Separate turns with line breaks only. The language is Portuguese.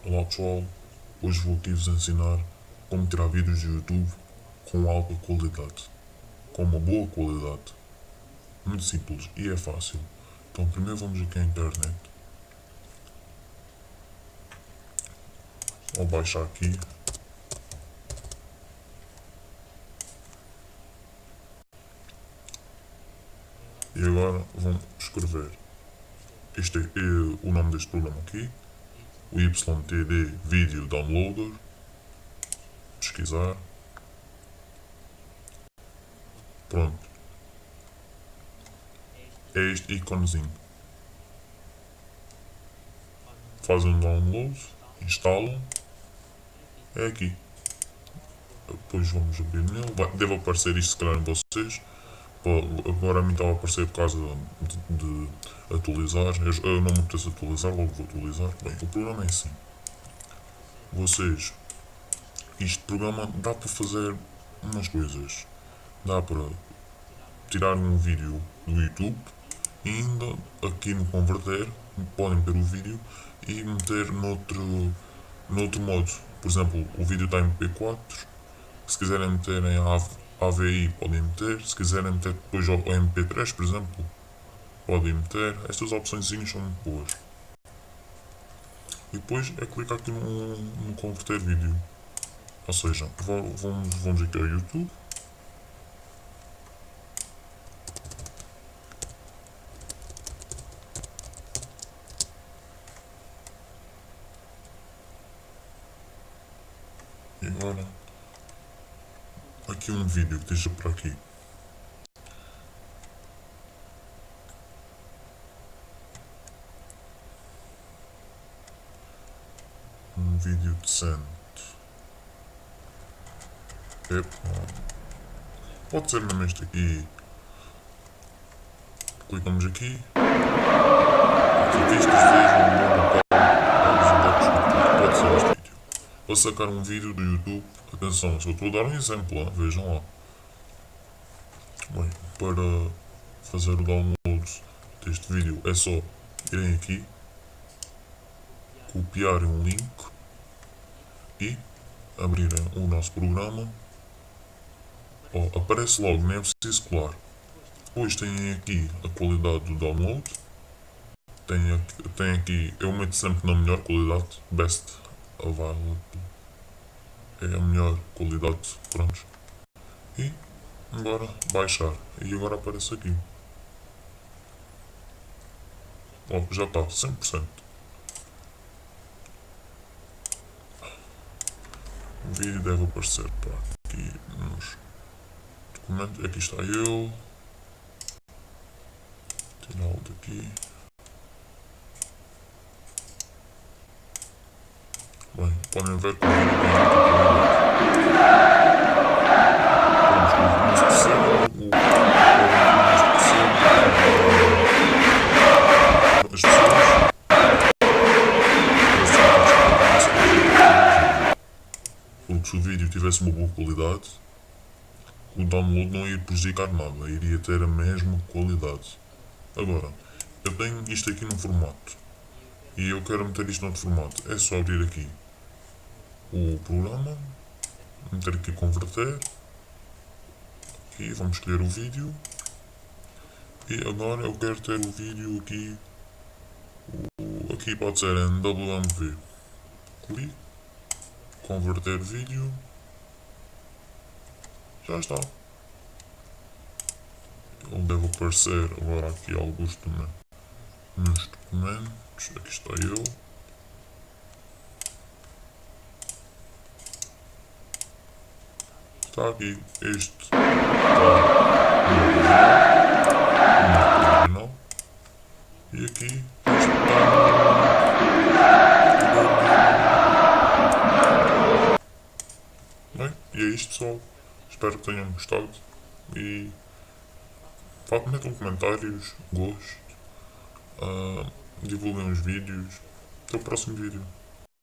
Olá pessoal, hoje vou aqui vos ensinar como tirar vídeos do YouTube com alta qualidade, com uma boa qualidade. Muito simples e é fácil. Então primeiro vamos aqui à internet, vou baixar aqui e agora vão escrever este é o nome deste programa aqui, o YTD Video Downloader, pesquisar, pronto, é este íconezinho. Fazem um download, instalam, é aqui. Depois vamos abrir nele, deve aparecer isto se calhar em vocês. Agora a mim estava a aparecer por causa de atualizar. Eu não me apetece atualizar, logo vou atualizar. Bem, o programa é assim. Este programa dá para fazer umas coisas. Dá para tirar um vídeo do YouTube e ainda aqui no converter podem ter o vídeo e meter noutro modo. Por exemplo, o vídeo está em MP4. Se quiserem meter em AVI podem meter, se quiserem meter depois ao MP3 por exemplo, podem meter. Estas opções são muito boas. E depois é clicar aqui no converter vídeo. Ou seja, vamos aqui ao YouTube. E agora aqui um vídeo que deixa por aqui. Um vídeo decente. Pode ser mesmo este aqui. Clicamos aqui. Vistas vejam pode ser este vídeo. Vou sacar um vídeo do YouTube. Atenção, só estou a dar um exemplo, vejam lá. Bem, para fazer o download deste vídeo é só irem aqui, copiarem um link e abrirem o nosso programa. Aparece logo, nem é preciso colar. Depois têm aqui a qualidade do download. Tem aqui, eu meto sempre na melhor qualidade, best available. É a melhor qualidade, pronto. E agora baixar. E agora aparece aqui. Já está, 100%. O vídeo deve aparecer aqui nos documentos. Aqui está eu. Tirá-lo daqui. Bem, podem ver que o vídeo tem muita qualidade. Porque se o vídeo tivesse uma boa qualidade, o download não ia prejudicar nada, iria ter a mesma qualidade. Agora, eu tenho isto aqui num formato e eu quero meter isto noutro formato. É só abrir aqui o programa, meter aqui converter, aqui vamos escolher o vídeo e agora eu quero ter o vídeo aqui, aqui pode ser em WMV. Clique, converter vídeo, já está. Ele deve aparecer agora aqui alguns também nos documentos. Aqui está eu. Está aqui. Este está no original. E aqui este está no... Bem, e é isto pessoal. Espero que tenham gostado. E metam comentários, gosto, divulguem os vídeos. Até o próximo vídeo.